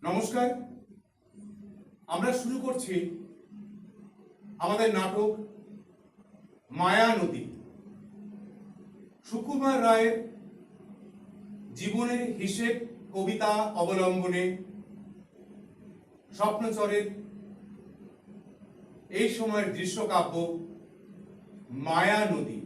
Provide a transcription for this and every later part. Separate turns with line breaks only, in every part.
নমস্কার, আমরা শুরু করছি আমাদের নাটক মায়া নদী। সুকুমার রায়ের জীবনের হিসেব কবিতা অবলম্বনে স্বপ্নচরের এই সময়ের দৃশ্যকাব্য মায়া নদী।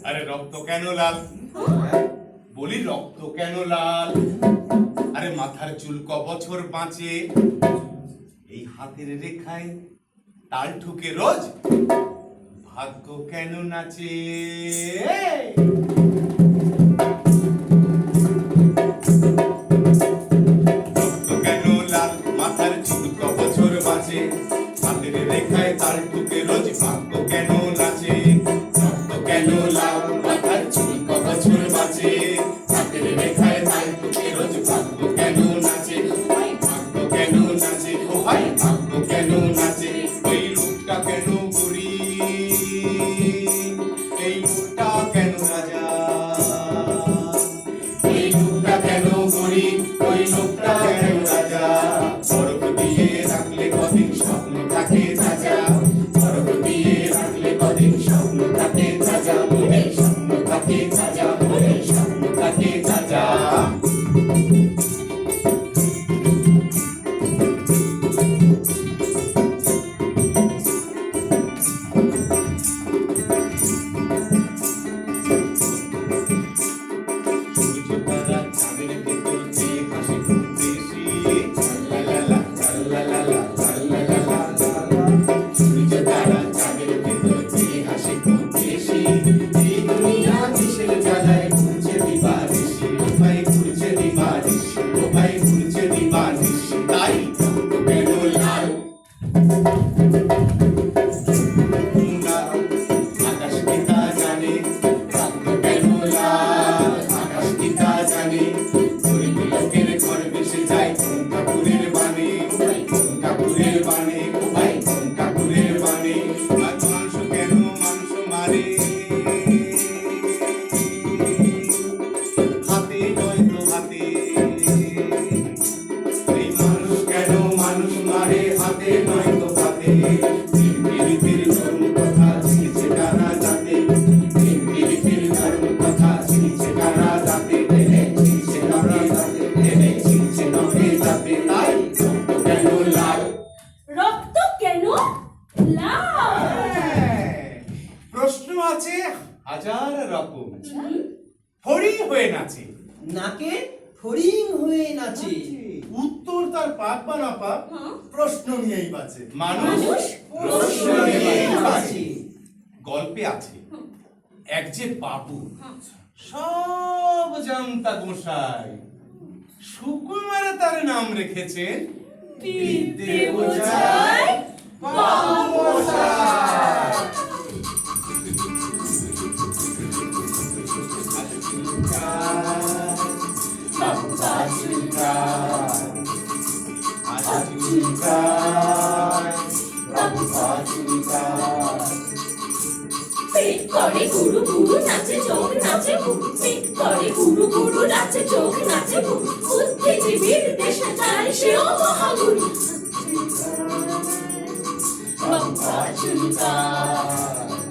আরে রক্ত কেন লাল? বলি রক্ত কেন লাল? আরে মাথার চুল ক বছর বাঁচে, এই হাতের রেখায় তাল ঠুকে রোজ ভাগ্য কেন নাচে? রক্ত কেন লাল? মাথার চুল ক বছর বাঁচে, হাতের রেখায় তাল ঠুকে রোজ ভাগ্য কেন নাচে? রক্ত কেন লাল? মাথার চুল ক বছর বাঁচে, হাতের রেখায় তাল ঠুকে রোজ ভাগ্য কেন নাচে? ভাগ্য কেন নাচে? ও ভাই ভাগ্য কেন নাচে? ওই লোকটা কেন বুড়ি, এই লোকটা কেন রাজা? এই লোকটা কেন বুড়ি, ওই লোকটা কেন রাজা? বরফ দিয়ে রাখলে কদিন স্বপ্ন থাকে তাজা, বরফ দিয়ে রাখলে কদিন স্বপ্ন থাকে তাজা, মনে স্বপ্ন থাকে তাজা, মনে স্বপ্ন থাকে তাজা। প্রশ্ন আছে হাজার রকম, ফড়িং হয়ে নাচে,
নাকে ফড়িং হয়ে নাচে,
উত্তর তার পাপ বা না পাপ প্রশ্ন নিয়েই বাঁচে।
মানুষ
প্রশ্ন নিয়েই বাঁচে।
গল্পে আছে এক যে বাবু, সব জানতা গোসাই, সুকুমারে তার নাম রেখেছেন বিদ্যে বোঝায় বাবু মশাই।
করে গুরু গুরু নাচে চোখ নাচে করে গুরু গুরু নাচে চোখ নাচে বুদ্ধিজীবীর দেশে চায় সেও মহাগুরু। চুলকায়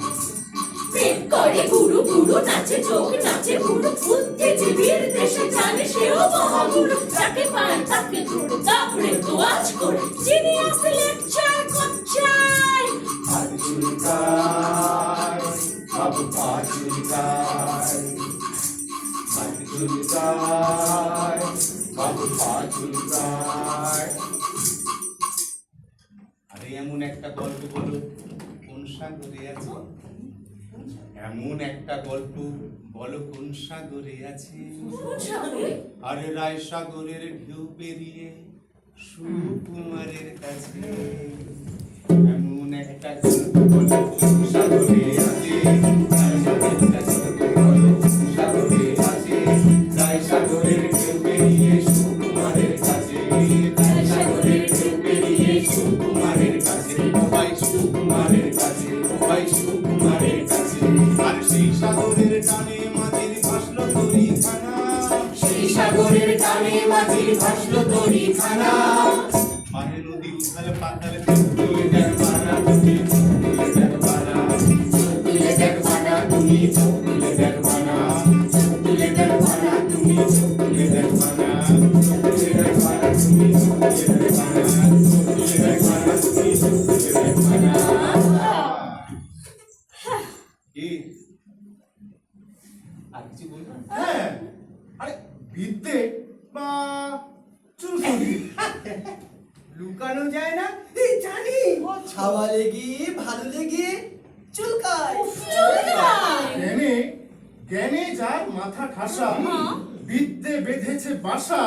প্রেম করে গুরু গুরু নাচে চোখ নাচে গুরু বুদ্ধিজীবীর দেশে জানে সেও মহাগুরু যাকে পায় তাকে গুরু তারপরে তো আজ করে যিনি আসে লেকচার করছায়
পা চুলকায় বাবু পা চুলকায় পা চুলকায় বাবু পা চুলকায়। আরে এমন একটা গল্প বলো কোন সাগরে আছে, এমন একটা গল্প বলো কোন সাগরে আছে। আরে রায় সাগরের ঢেউ পেরিয়ে সুকুমারের কাছে, এমন একটা গল্প বলো কোন সাগরে আছে। রায় সাগরের গল্প বলো কোন সাগরে আছে। রায় সাগরের ঢেউ পেরিয়ে সুকুমারের কাছে, রায় সাগরের ঢেউ পেরিয়ে সুকুমারের কাছে, ভাই সুকুমারের কাছে, ভাই সুকুমারের কাছে। আর সেই সাগরের টানে মাঝির ভাসলো তরিখানা, সেই সাগরের টানে মাঝির ভাসলো তরিখানা। মাহে নদী উথাল পাতাল তুলে দেখবা না তুমি, তুলে দেখবা না, তুলে দেখবা না তুমি, তুলে দেখবা না, তুলে দেখবা না তুমি, তুলে দেখবা না, তুলে দেখবা না তুমি, তুলে দেখবা না, তুলে দেখবা না তুমি, তুলে দেখবা না। কি আর কিছু বলবো?
হ্যাঁ, আরে বিদ্যে বা চুলকানি লুকানো যায় না, এই জানি।
ছাওয়া লেগে ভালো লেগে চুলকায়
জ্ঞানে জ্ঞানে যার মাথা ঠাসা, বিদ্যে বেঁধেছে বাসা।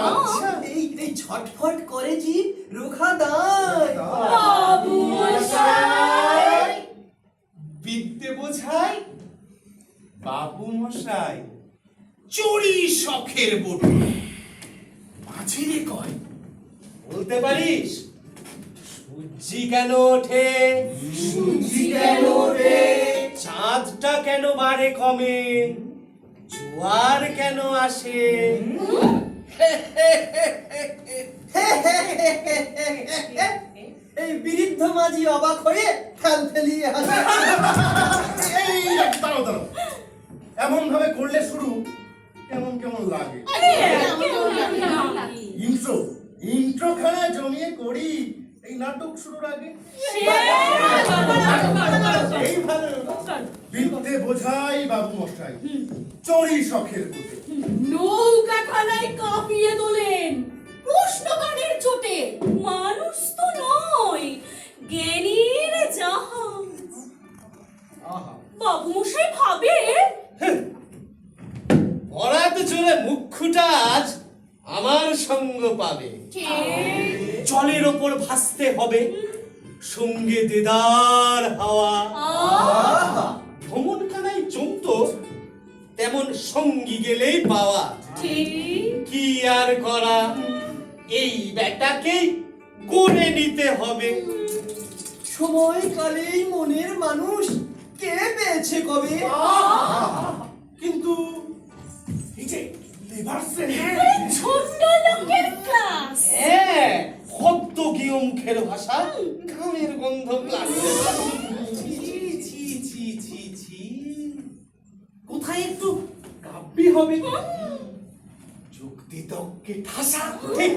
এই ছটফট করে জি রোখা দায়।
বাবু মশাই
বিদ্যে বোঝায় বাবু মশাই, চুরি শখের বটু মাঝিরে কয় বলতে পারিস সূর্যি কেন ওঠে, সূর্যি কেন ওঠে, চাঁদটা কেন বাড়ে কমে, জোয়ার কেন আসে।
এই বিরুদ্ধ মাঝি অবাক হয়ে ফেল ফেলিয়ে হাসে।
এই দাঁড়াও দাঁড়াও, এমন ভাবে করলে শুরু কেমন কেমন লাগে। ইন্ট্রো ইন্ট্রো খানা জমিয়ে করি এই নাটক শুরুর আগে। এই ভালো বিদ্যে বোঝাই বাবু মশাই, চড়ি শখের বটে।
নৌকা খানায় কাঁপিয়ে তোলেন প্রশ্নগানের চোটে, মানুষ তো নয় জ্ঞানীর জাহাজ। বাবু মশাই ভাবে
বরাত জোরে মুখ্যটা আজ আমার সঙ্গ পাবে, জলের ওপর ভাসতে হবে সঙ্গে দেদার হাওয়া। ভ্রমণ কানাই জমতো তেমন সঙ্গী গেলেই পাওয়া, কি আর করা এই বেটাকেই করে নিতে হবে।
সময়কালেই মনের মানুষ কে পেয়েছে কবে।
কিন্তু এই যে লেবার
ছোট্ট লোকের ক্লাস।
হ্যাঁ, হদ্দ গিয়ে মুখের ভাষা, ঘামের গন্ধ লাগছে। কোথায় একটু কাব্যি হবে, যুক্তি তর্কে ঠাসা। ঠিক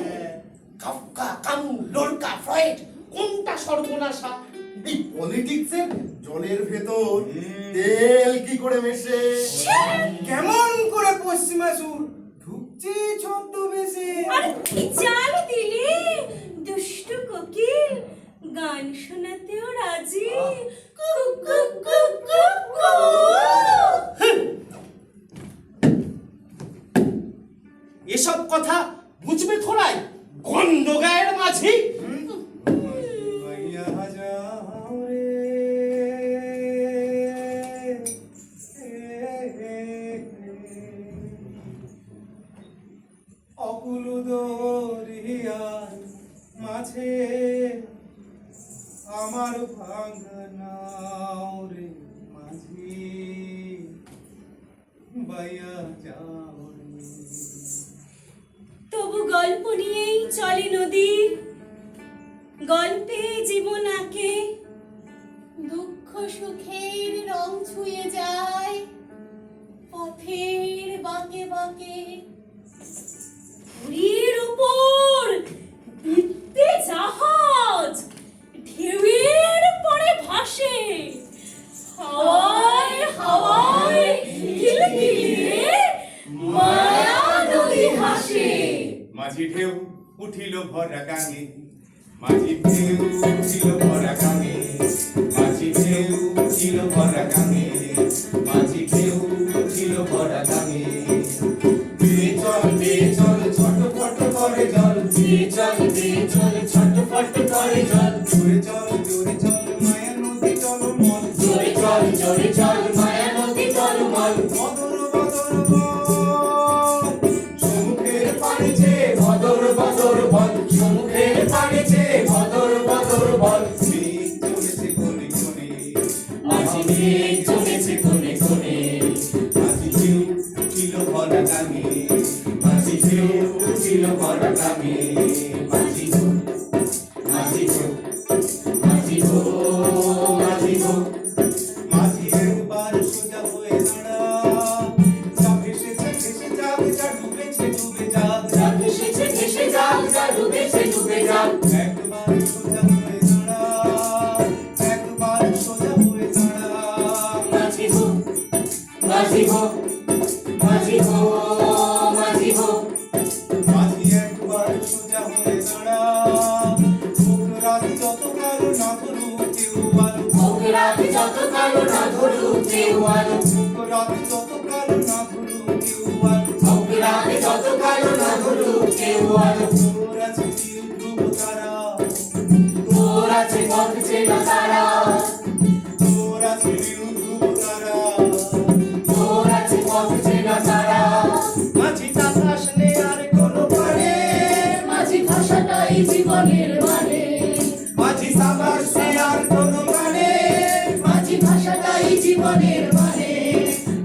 কাফকা, কামু, লোরকা, ফ্রয়েড, কোনটা সর্বনাশা।
এই পলিটিক্সের জলের ভেতর তেল কি করে মেশে, কেমন করে পশ্চিমা সুর ঢুকছে ছদ্মবেশে।
আরে কি চাল দিলে দুষ্ট কোকিল, গান শোনাতেও রাজি। Cook cook cook cook cook.
এসব কথা বুঝবে থোড়াই গন্ধ গায়ের মাঝি। অকুল দরিয়ার মাঝে আমার ভাঙনাও রে মাঝি, বাইয়া যাও রে।
তবু গল্প নিয়েই চলে নদী, গল্পে জীবন আঁকে, দুঃখ
ভরা গাঙে মাঝি ঢেউ ছিল ভরা গাঙে মাঝি ঢেউ ছিল ভরা গাঙে মাঝি ঢেউ ছিল ভরা গাঙে বেয়ে চল ছটফট করে জল
দিয়ে চল ছটফট করে জল
জোরে চল মায়া নদী চলমল
জোরে চল মায়া নদী টলমল
বদর বল সমুখের পানে যে
বদর বল সমুখের পানে যে বদর বল
মেঘ চলেছে কোনে কোনে
মাঝি মেঘ চলেছে কোনে কোনে
মাঝি ঢেউ ছিল ভরা গাঙে মাঝি ঢেউ ছিল ভরা গাঙে মাঝি গো মাঝি গো
মাঝি গো মাঝি গো
মাঝি একবার সোজা হয়ে দাঁড়া যা ভেসেছে ভেসে যাক যা ডুবেছে ডুবে যাক
যা ভেসে যাক যা ডুবেছে ডুবে যাক
একবার সোজা হয়ে দাঁড়া একবার সোজা হয়ে দাঁড়া
মাঝি গো মাঝি গো মাঝি গো মাঝি গো
মাঝি একবার সোজা হয়ে দাঁড়া মুখ রাত যত কারো না ধরুক কেউ আলো
মুখ রাত যত কালো না ধরুক কেউ আলো
মুখ রাত যত কারো না ধরুক কেউ আলো
মুখ রাত যত কালো না ধরুক কেউ আলো
তোর আছে প্রিয় ধ্রুব তারা
তোর আছে পথ চেনা তারা
তোর আছে প্রিয় ধ্রুব তারা
তোর আছে পথ চেনা তারা
মাঝি তাতাস নে আর কোনো পারে
মাঝি ভাষাটাই জীবনের মানে
মাঝি সাবাস নে আর কোনো মানে
মাঝি ভাষাটাই জীবনের মানে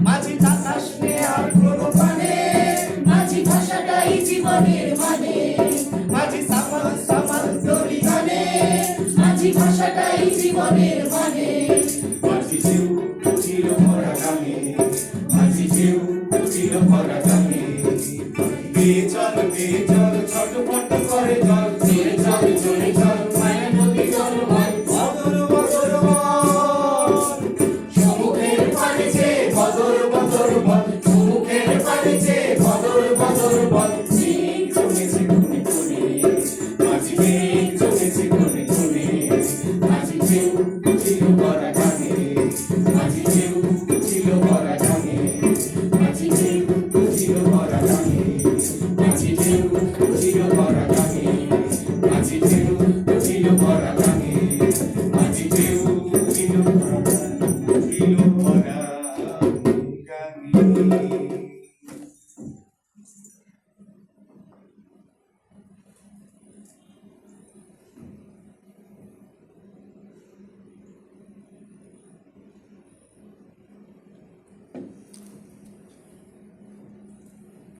মাঝি তাতাস নে আর কোনো পারে
মাঝি ভাষাটাই জীবনের মানে
মাঝি সাবাস সাবাস দড়ি গানে
মাঝি ভাষাটাই জীবনের মানে
মাঝি ঢেউ ছিল ভরা গাঙে মাঝি ঢেউ ছিল ভরা গাঙে বেয়ে চল ছটফট করে জল
জোরে চল মায়া নদী টলমল
বদর বল
সমুখের পানে যে বদর বল সমুখের পানে যে বদর বল
মেঘ জমেছে কোনে কোনে মাঝি মেঘ জমেছে কোনে কোনে মাঝি ঢেউ ছিল